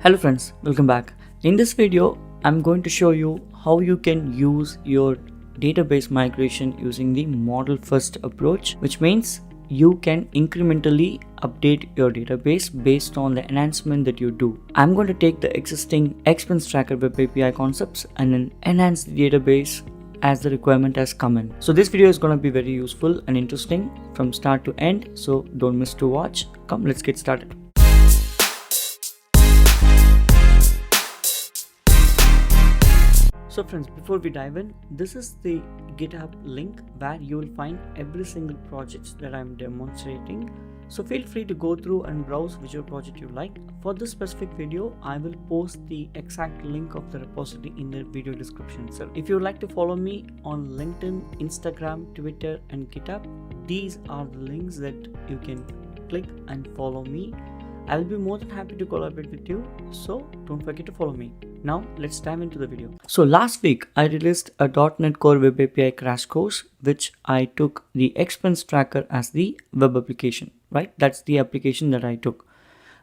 Hello friends, welcome back. In this video, I'm going to show you how you can use your database migration using the model first approach, which means you can incrementally update your database based on the enhancement that you do. I'm going to take the existing expense tracker web API concepts and then enhance the database as the requirement has come in. So this video is going to be very useful and interesting from start to end, so don't miss to watch. Come, let's get started. So friends, before we dive in, this is the GitHub link where you will find every single project that I'm demonstrating. So feel free to go through and browse whichever project you like. For this specific video, I will post the exact link of the repository in the video description itself. If you would like to follow me on LinkedIn, Instagram, Twitter and GitHub, these are the links that you can click and follow me. I will be more than happy to collaborate with you, so don't forget to follow me. Now let's dive into the video. So last week I released a .NET Core Web API crash course, which I took the expense tracker as the web application, right? That's the application that I took.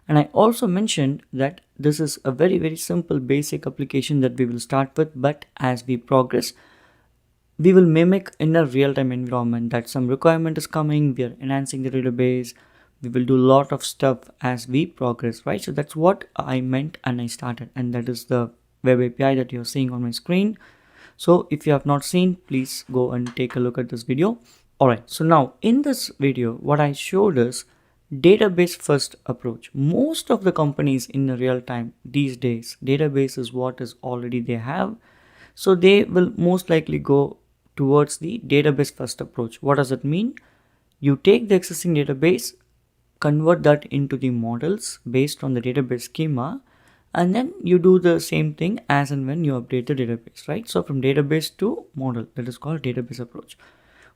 And I also mentioned that this is a very simple basic application that we will start with, but as we progress, we will mimic in a real-time environment that some requirement is coming, we are enhancing the database, we will do a lot of stuff as we progress, right? So that's what I meant and I started, and that is the web API that you're seeing on my screen. So if you have not seen, please go and take a look at this video. Alright, so now in this video, what I showed is database first approach. Most of the companies in the real time these days, database is what is already they have. So they will most likely go towards the database first approach. What does it mean? You take the existing database, convert that into the models based on the database schema, and then you do the same thing as and when you update the database, right? So from database to model, that is called database approach.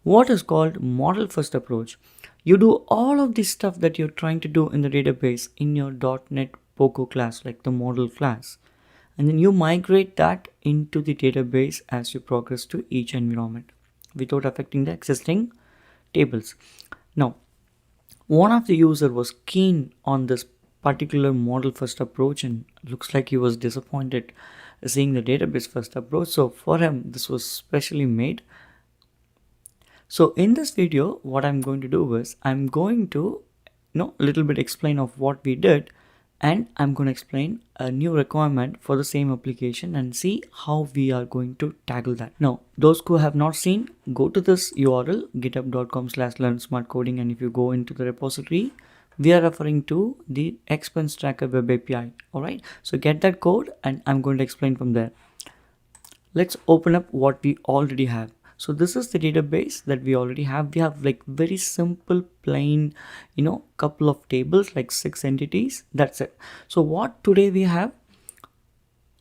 What is called model first approach? You do all of this stuff that you're trying to do in the database in your .NET Poco class, like the model class, and then you migrate that into the database as you progress to each environment without affecting the existing tables. Now, one of the user was keen on this particular model first approach and looks like he was disappointed seeing the database first approach. So for him, this was specially made. So in this video, what I'm going to do is I'm going to a little bit explain of what we did, and I'm going to explain a new requirement for the same application and see how we are going to tackle that. Now, those who have not seen, go to this URL github.com/learnsmartcoding, and if you go into the repository, we are referring to the expense tracker web API. Alright, so get that code and I'm going to explain from there. Let's open up what we already have. So this is the database that we already have. We have like very simple, plain, couple of tables, like 6 entities. That's it. So what today we have,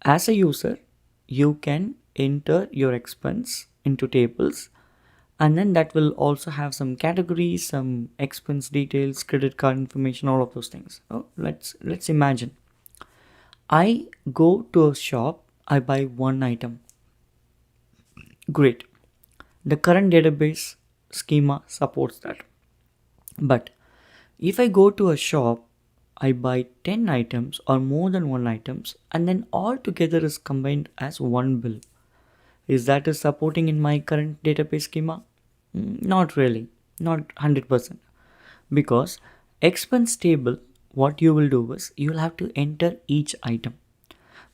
as a user, you can enter your expense into tables, and then that will also have some categories, some expense details, credit card information, all of those things. Let's imagine I go to a shop, I buy one item. Great. The current database schema supports that. But if I go to a shop, I buy 10 items or more than one items, and then all together is combined as one bill. Is that supporting in my current database schema? Not really, not 100%. Because expense table, what you will do is you will have to enter each item.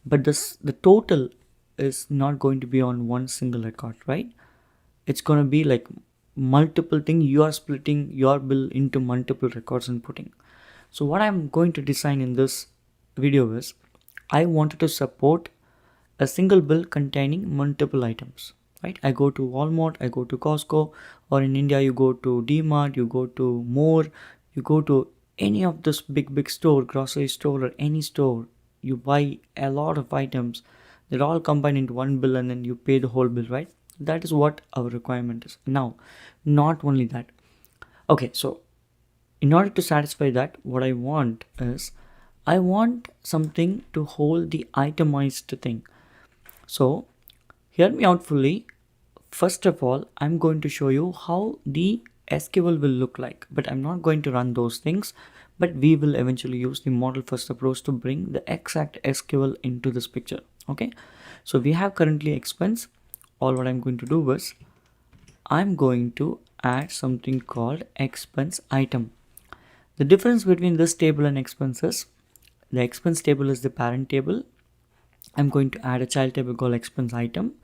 But the total is not going to be on one single record, right? It's going to be like multiple things. You are splitting your bill into multiple records and putting. So what I'm going to design in this video is I wanted to support a single bill containing multiple items, right? I go to Walmart, I go to Costco, or in India you go to DMart, you go to More, you go to any of this big store, grocery store or any store. You buy a lot of items. They're all combined into one bill and then you pay the whole bill, right? That is what our requirement is. Now, not only that. Okay, so in order to satisfy that, what I want is I want something to hold the itemized thing. So hear me out fully. First of all, I'm going to show you how the SQL will look like, but I'm not going to run those things. but we will eventually use the model first approach to bring the exact SQL into this picture. Okay, so we have currently expense. All what I'm going to do is I'm going to add something called expense item. The difference between this table and expenses, the expense table is the parent table. I'm going to add a child table called expense item,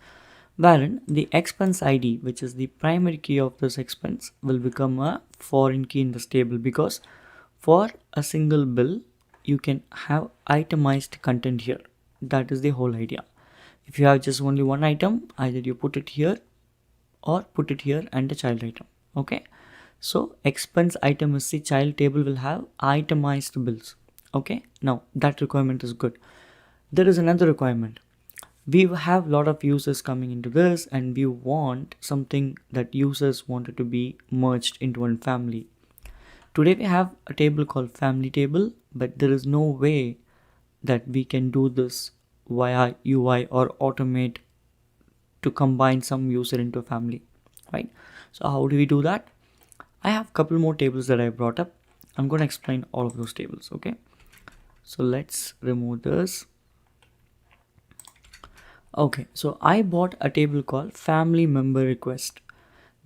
wherein the expense ID, which is the primary key of this expense, will become a foreign key in this table, because for a single bill you can have itemized content here. That is the whole idea. If you have just only one item, either you put it here or put it here and a child item. Okay, so expense item is the child table will have itemized bills. Okay, now that requirement is good. There is another requirement. We have a lot of users coming into this, and we want something that users wanted to be merged into one family. Today we have a table called family table, but there is no way that we can do this via UI or automate to combine some user into a family, right? So how do we do that? I have a couple more tables that I brought up. I'm going to explain all of those tables. Okay, so let's remove this. Okay, so I bought a table called family member request.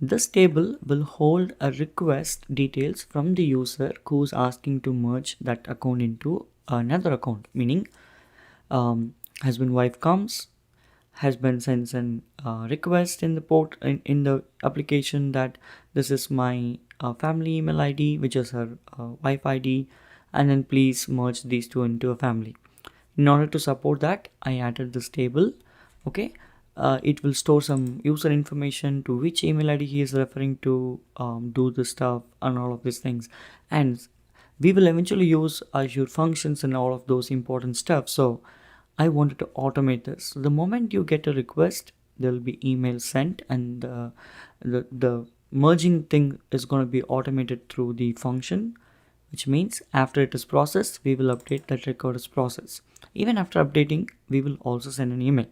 This table will hold a request details from the user who's asking to merge that account into another account, meaning husband wife comes, husband sends an request in the port in the application that this is my family email ID, which is her wife ID, and then please merge these two into a family. In order to support that, I added this table. Okay, it will store some user information to which email ID he is referring to, do the stuff and all of these things, and we will eventually use Azure functions and all of those important stuff. So I wanted to automate this. So the moment you get a request, there will be email sent, and the merging thing is going to be automated through the function, which means after it is processed, we will update that record is processed. Even after updating, we will also send an email.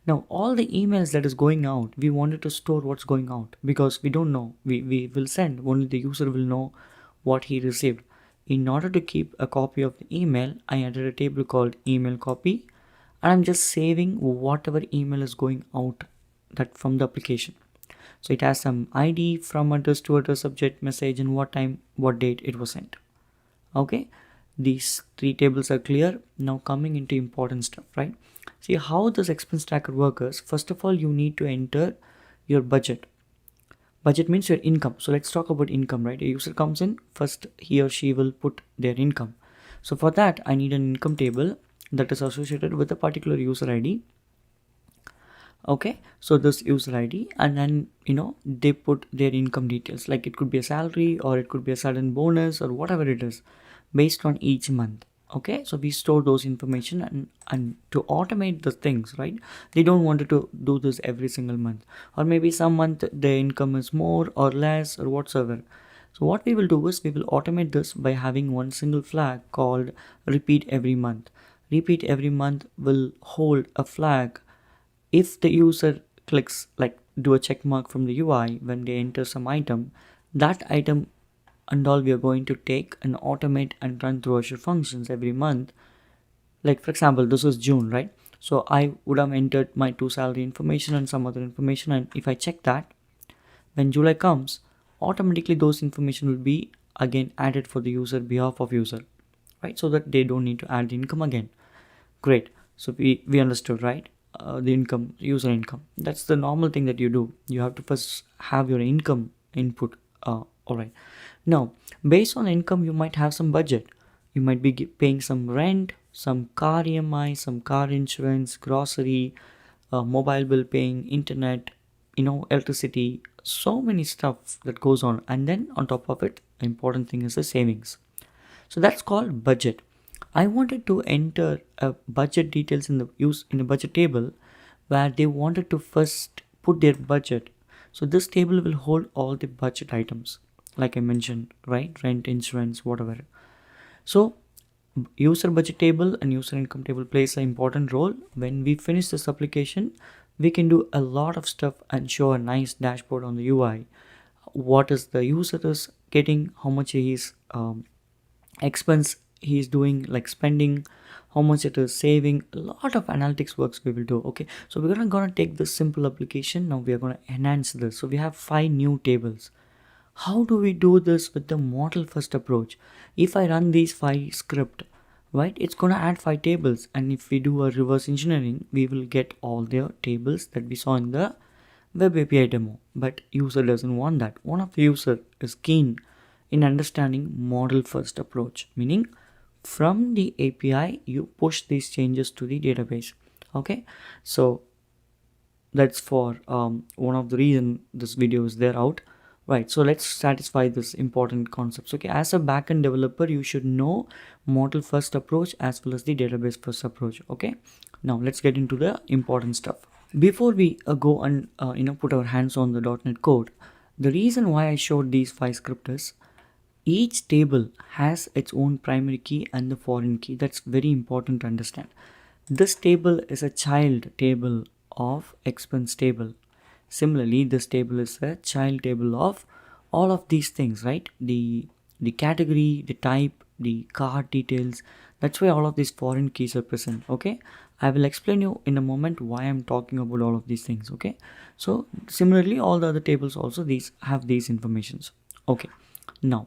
Now all the emails that is going out, we wanted to store what's going out, because we don't know, we will send, only the user will know what he received. In order to keep a copy of the email, I added a table called email copy, and I'm just saving whatever email is going out that from the application. So it has some ID from address to address, subject, message, and what time, what date it was sent. Okay, these three tables are clear. Now coming into important stuff, right? See how this expense tracker works. First of all, you need to enter your budget. Budget means your income. So let's talk about income, right? A user comes in, first he or she will put their income. So for that, I need an income table that is associated with a particular user ID. Okay, so this user ID, and then they put their income details, like it could be a salary or it could be a sudden bonus or whatever it is, based on each month. Okay, so we store those information, and to automate the things, right? They don't want to do this every single month, or maybe some month their income is more or less or whatsoever. So what we will do is we will automate this by having one single flag called repeat every month. Repeat every month will hold a flag if the user clicks, like do a check mark from the UI when they enter some item. That item and all we are going to take and automate and run through Azure functions every month. Like for example, this is June, right? So I would have entered my two salary information and some other information, and if I check that, when July comes, automatically those information will be again added for the user behalf of user, right? So that they don't need to add the income again. Great. So we understood, right? The income, user income, that's the normal thing that you do. You have to first have your income input. All right, now based on income you might have some budget. You might be paying some rent, some car EMI, some car insurance, grocery, mobile bill paying, internet, electricity, so many stuff that goes on. And then on top of it, the important thing is the savings. So that's called budget. I wanted to enter a budget details in the budget table, where they wanted to first put their budget. So this table will hold all the budget items, like I mentioned, right? Rent, insurance, whatever. So user budget table and user income table plays an important role. When we finish this application, we can do a lot of stuff and show a nice dashboard on the UI. What is the user is getting, how much he is expense he is doing, like spending, how much it is saving, a lot of analytics works we will do. Okay, so we're gonna take this simple application. Now we are gonna enhance this. So we have 5 new tables. How do we do this with the model first approach? If I run these 5 script, right, it's gonna add 5 tables, and if we do a reverse engineering, we will get all the tables that we saw in the web API demo. But user doesn't want that. One of the user is keen in understanding model first approach, meaning from the API you push these changes to the database. Okay, so that's for one of the reason this video is there out, right? So let's satisfy this important concepts. Okay, as a backend developer, you should know model first approach as well as the database first approach. Okay, now let's get into the important stuff. Before we go and put our hands on the .NET code, the reason why I showed these 5 scripts is each table has its own primary key and the foreign key. That's very important to understand. This table is a child table of expense table. Similarly, this table is a child table of all of these things, right? The category, the type, the card details. That's why all of these foreign keys are present. Okay, I will explain you in a moment why I'm talking about all of these things. Okay, so similarly, all the other tables also these have these informations. Okay, now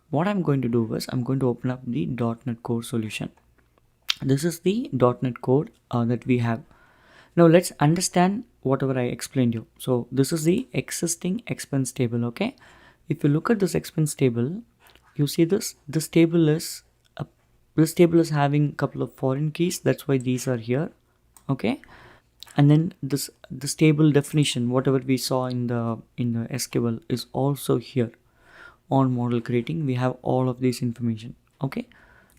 what I'm going to do is I'm going to open up the .NET Core solution. This is the .NET code that we have. Now let's understand whatever I explained you. So this is the existing expense table. Okay, if you look at this expense table, you see this table is having a couple of foreign keys. That's why these are here. Okay, and then this table definition, whatever we saw in the SQL, is also here. On model creating, we have all of this information. Okay,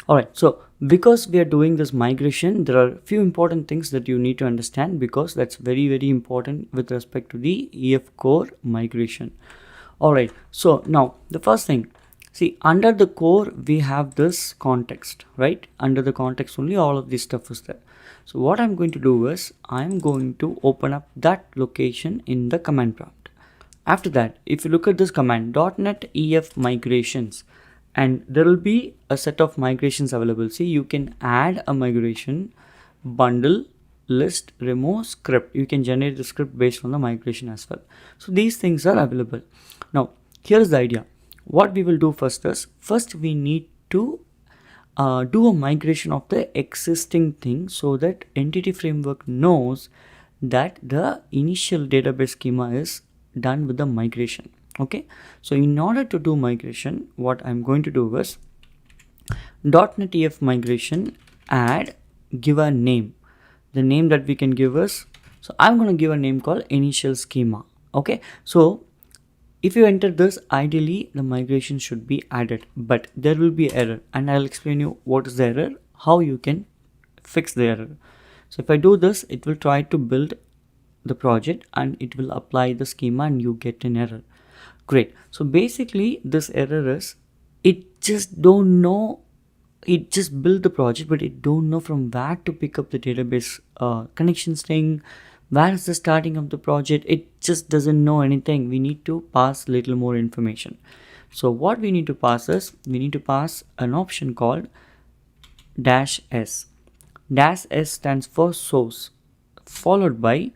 all right, so because we are doing this migration, there are a few important things that you need to understand, because that's very important with respect to the EF core migration. All right, so now the first thing, see, under the core we have this context, right? Under the context only all of this stuff is there. So what I'm going to do is I'm going to open up that location in the command prompt. After that, if you look at this command .NET EF migrations, and there will be a set of migrations available. See, you can add a migration, bundle, list, remove, script. You can generate the script based on the migration as well. So these things are available. Now here's the idea. What we will do first is, first we need to do a migration of the existing thing, so that entity framework knows that the initial database schema is done with the migration. Okay, so in order to do migration, what I'm going to do is .NET EF migration add, give a name. The name that we can give is, so I'm going to give a name called initial schema. Okay, so if you enter this, ideally the migration should be added, but there will be error, and I'll explain you what is the error, how you can fix the error. So if I do this, it will try to build the project and it will apply the schema and you get an error. Great. So basically this error is, it just don't know, it just built the project, but it don't know from where to pick up the database connection string, where is the starting of the project. It just doesn't know anything. We need to pass little more information. So what we need to pass is, we need to pass an option called -s. -s stands for source, followed by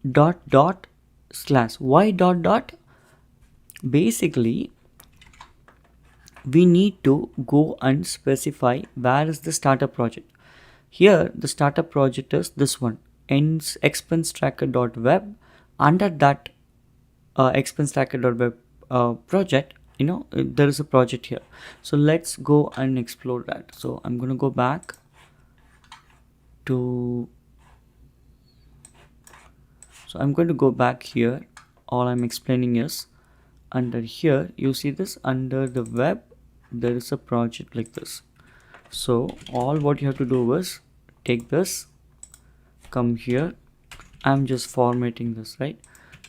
// why // basically we need to go and specify where is the startup project. Here the startup project is this one, expense tracker.web. Under that expense tracker.web project, there is a project here. So let's go and explore that. So I'm going to go back to, so I'm going to go back here. All I'm explaining is, under here you see this, under the web there is a project like this. So all what you have to do is take this, come here, I'm just formatting this, right?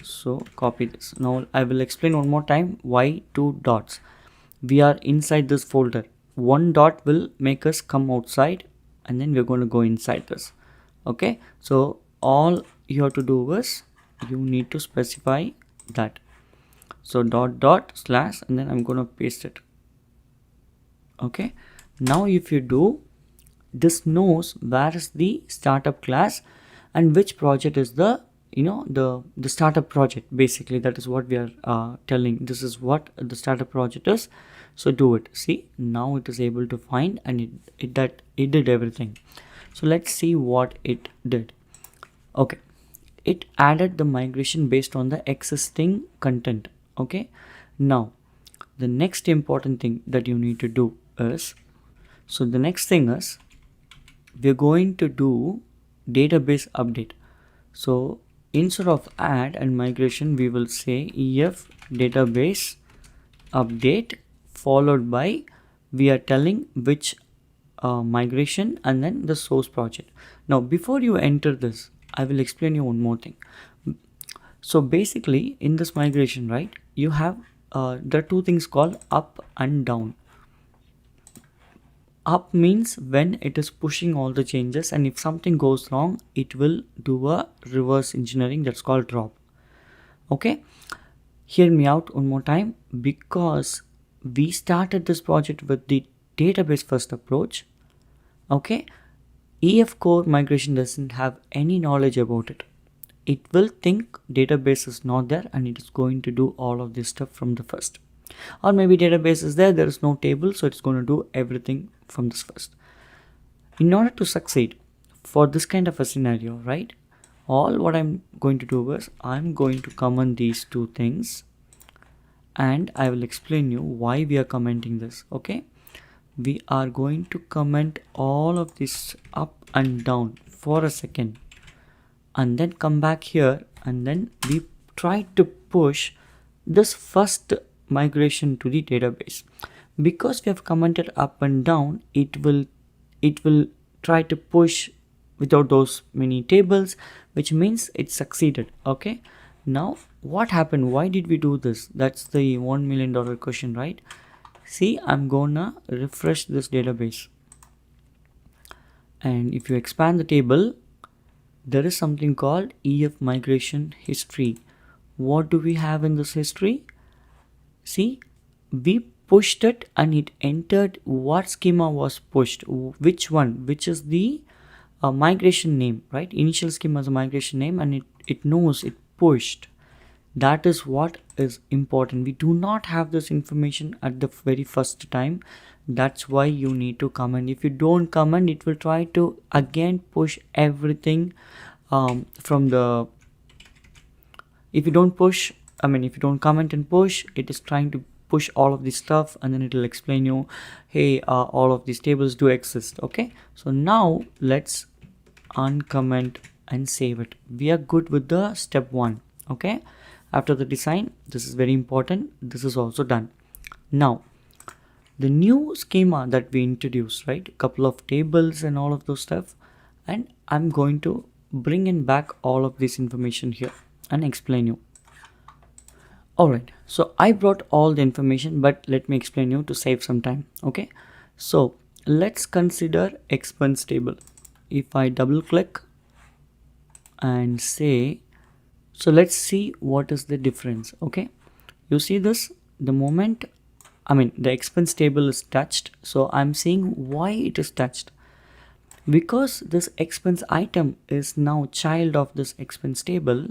So copy this. Now I will explain one more time why 2 dots. We are inside this folder. 1 dot will make us come outside, and then we're going to go inside this. Okay, so all you have to do is you need to specify that. So // and then I'm going to paste it. Okay, now if you do, this knows where is the startup class and which project is the the startup project. Basically that is what we are telling. This is what the startup project is. So do it. See, now it is able to find, and it did everything. So let's see what it did. Okay, it added the migration based on the existing content. Okay, now the next important thing that you need to do is, so the next thing is, we're going to do database update. So instead of add and migration, we will say ef database update, followed by, we are telling which migration and then the source project. Now before you enter this, I will explain you one more thing. So basically in this migration, right, you have there are two things called up and down. Up means when it is pushing all the changes, and if something goes wrong, it will do a reverse engineering, that's called drop. Okay, hear me out one more time. Because we started this project with the database first approach, okay, EF core migration doesn't have any knowledge about it. It will think database is not there, and it is going to do all of this stuff from the first. Or maybe database is there is no table, so it's going to do everything from this first. In order to succeed for this kind of a scenario, right, all what I'm going to do is I'm going to comment these two things, and I will explain you why we are commenting this. Okay, we are going to comment all of this up and down for a second, and then come back here, and then we try to push this first migration to the database. Because we have commented up and down, it will try to push without those many tables, which means it succeeded. Okay, now what happened? Why did we do this? That's the $1 million question, right? See, I'm gonna refresh this database, and if you expand the table, there is something called EF migration history. What do we have in this history? See, we pushed it and it entered what schema was pushed, which one, which is the migration name, right? Initial schema is a migration name, and it knows it pushed. That is what is important. We do not have this information at the very first time. That's why you need to comment. If you don't comment, it will try to again push everything from the, if you don't push, if you don't comment and push, it is trying to push all of this stuff, and then it will explain you, hey, all of these tables do exist. Okay, so now let's uncomment and save it. We are good with the step 1. Okay, after the design, this is very important, this is also done. Now the new schema that we introduced, right, a couple of tables and all of those stuff, and I'm going to bring in back all of this information here and explain you. Alright, so I brought all the information, but let me explain you to save some time. Okay, so let's consider expense table. If I double click and say, so let's see what is the difference. Okay, you see this, the moment the expense table is touched, so I'm seeing why it is touched. Because this expense item is now child of this expense table,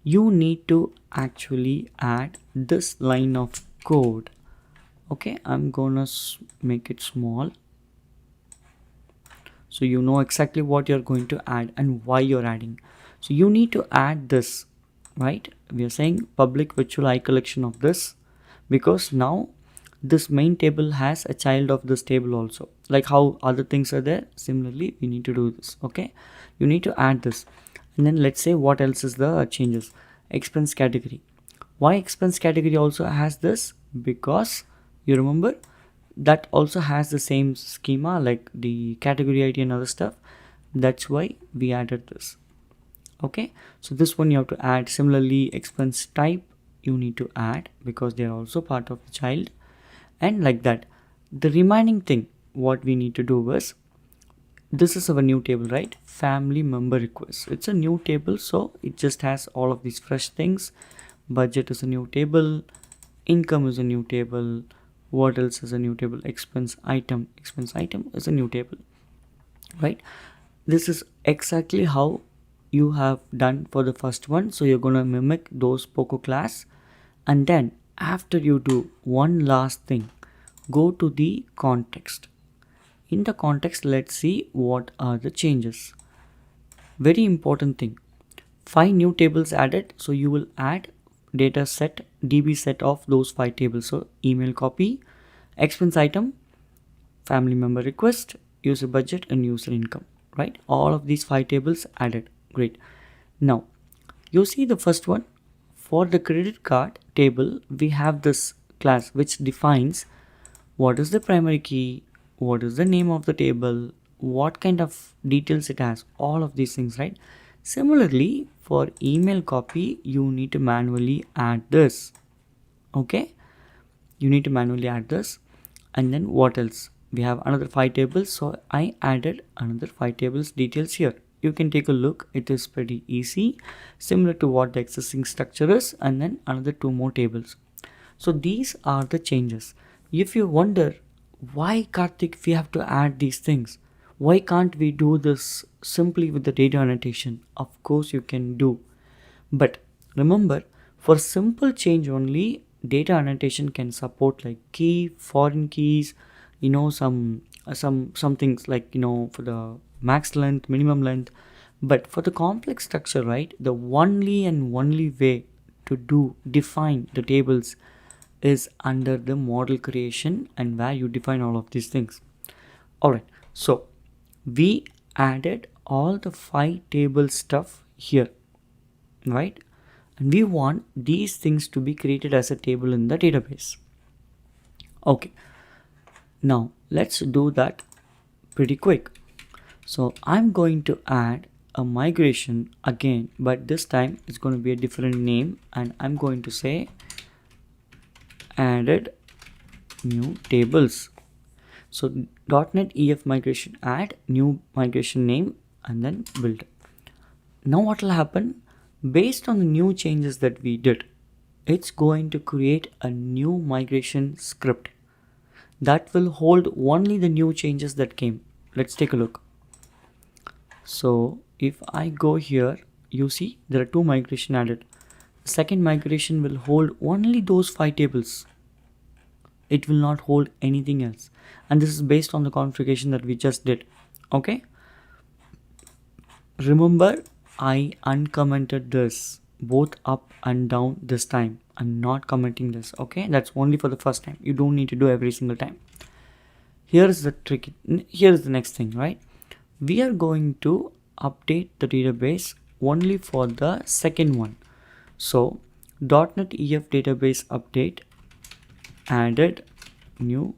you need to actually add this line of code. Okay, I'm gonna make it small, so you know exactly what you're going to add and why you're adding. So you need to add this, right? We are saying public virtual eye collection of this, because now this main table has a child of this table also, like how other things are there. Similarly, we need to do this. Okay, you need to add this, and then let's say what else is the changes. Expense category. Why expense category also has this? Because you remember that also has the same schema like the category ID and other stuff. That's why we added this. Okay, so this one you have to add. Similarly, expense type you need to add, because they are also part of the child, and like that. The remaining thing what we need to do is, this is our new table, right? Family member requests. It's a new table, so it just has all of these fresh things. Budget is a new table, income is a new table, what else is a new table? Expense item is a new table, right? This is exactly how you have done for the first one. So you're gonna mimic those Poco class, and then after you do one last thing, go to the context. In the context, let's see what are the changes. Very important thing, 5 new tables added, so you will add data set db set of those 5 tables. So email copy, expense item, family member request, user budget, and user income, right? All of these 5 tables added. Great. Now you see the first one, for the credit card table we have this class which defines what is the primary key, what is the name of the table, what kind of details it has, all of these things, right? Similarly, for email copy you need to manually add this. Okay, you need to manually add this. And then what else? We have another 5 tables, so I added another 5 tables details here. You can take a look, it is pretty easy, similar to what the existing structure is, and then another 2 more tables. So these are the changes. If you wonder why, Karthik, we have to add these things, why can't we do this simply with the data annotation? Of course you can do, but remember, for simple change only, data annotation can support like key, foreign keys, you know, some things like, you know, for the max length, minimum length. But for the complex structure, right, the only way to define the tables is under the model creation, and where you define all of these things. All right, so we added all the 5 table stuff here, right? And we want these things to be created as a table in the database. Okay, now let's do that pretty quick. So I'm going to add a migration again, but this time it's going to be a different name, and I'm going to say added new tables. So .NET EF migration, add new migration name, and then build. Now what will happen? Based on the new changes that we did, it's going to create a new migration script that will hold only the new changes that came. Let's take a look. So if I go here, you see there are 2 migration added. The second migration will hold only those 5 tables. It will not hold anything else, and this is based on the configuration that we just did. Okay, remember, I uncommented this both up and down this time. I'm not commenting this. Okay, that's only for the first time. You don't need to do every single time. Here's the trick. Here's the next thing, right? We are going to update the database only for the second one. So .NET EF database update, added new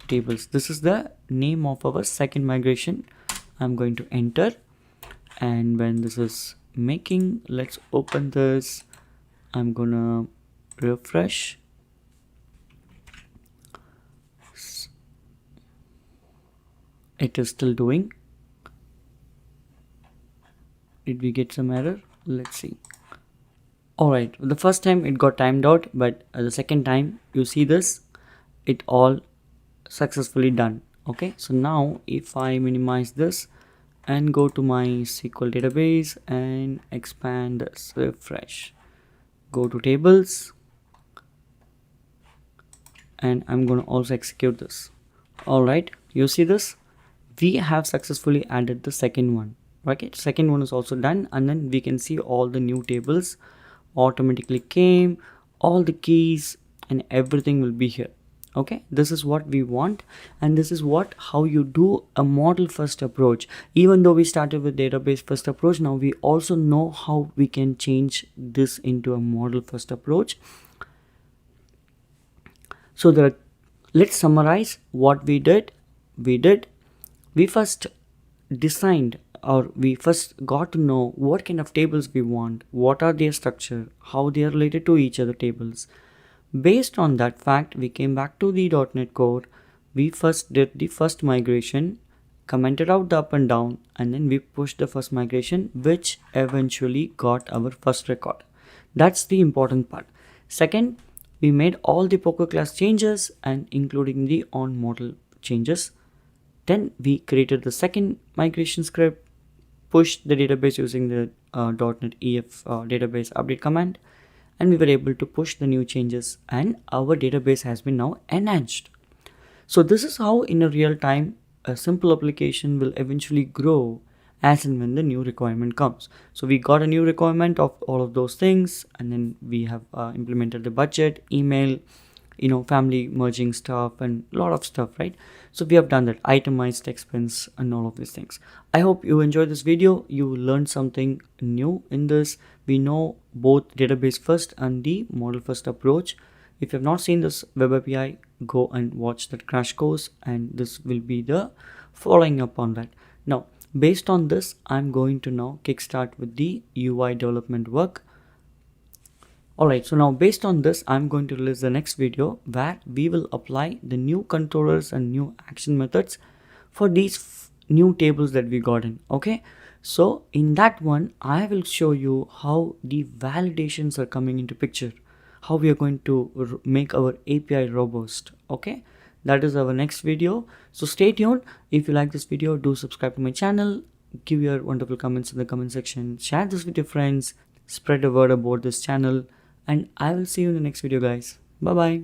tables. This is the name of our second migration. I'm going to enter, and when this is making, let's open this. I'm gonna refresh. It is still doing. Did we get some error? Let's see. Alright, the first time it got timed out, but the second time you see this, it all successfully done. Okay, so now if I minimize this and go to my SQL database and expand this, refresh, go to tables, and I'm going to also execute this. Alright, you see this? We have successfully added the second one. Okay, second one is also done, and then we can see all the new tables automatically came, all the keys and everything will be here. Okay, this is what we want, and this is how you do a model first approach. Even though we started with database first approach, now we also know how we can change this into a model first approach. So let's summarize what we did. We first designed, or we first got to know what kind of tables we want, what are their structure, how they are related to each other tables. Based on that fact, we came back to the .NET Core. We first did the first migration, commented out the up and down, and then we pushed the first migration, which eventually got our first record. That's the important part. Second, We made all the Poker class changes and including the on model changes. Then we created the second migration script, pushed the database using the .NET EF database update command, and we were able to push the new changes, and our database has been now enhanced. So this is how in a real time a simple application will eventually grow as and when the new requirement comes. So we got a new requirement of all of those things, and then we have implemented the budget, email, family merging stuff, and a lot of stuff, right? So we have done that, itemized expense and all of these things. I hope you enjoyed this video. You learned something new in this. We know both database first and the model first approach. If you have not seen this web API, go and watch that crash course, and this will be the following up on that. Now, based on this, I'm going to now kickstart with the UI development work. Alright, so now based on this, I'm going to release the next video where we will apply the new controllers and new action methods for these new tables that we got in. Okay, so in that one, I will show you how the validations are coming into picture, how we are going to make our API robust. Okay, that is our next video. So stay tuned. If you like this video, do subscribe to my channel, give your wonderful comments in the comment section, share this with your friends, spread the word about this channel, and I will see you in the next video, guys. Bye bye.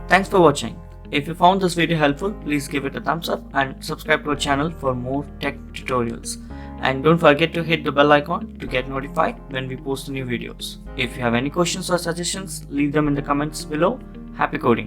Thanks for watching. If you found this video helpful, please give it a thumbs up and subscribe to our channel for more tech tutorials. And don't forget to hit the bell icon to get notified when we post new videos. If you have any questions or suggestions, leave them in the comments below. Happy coding!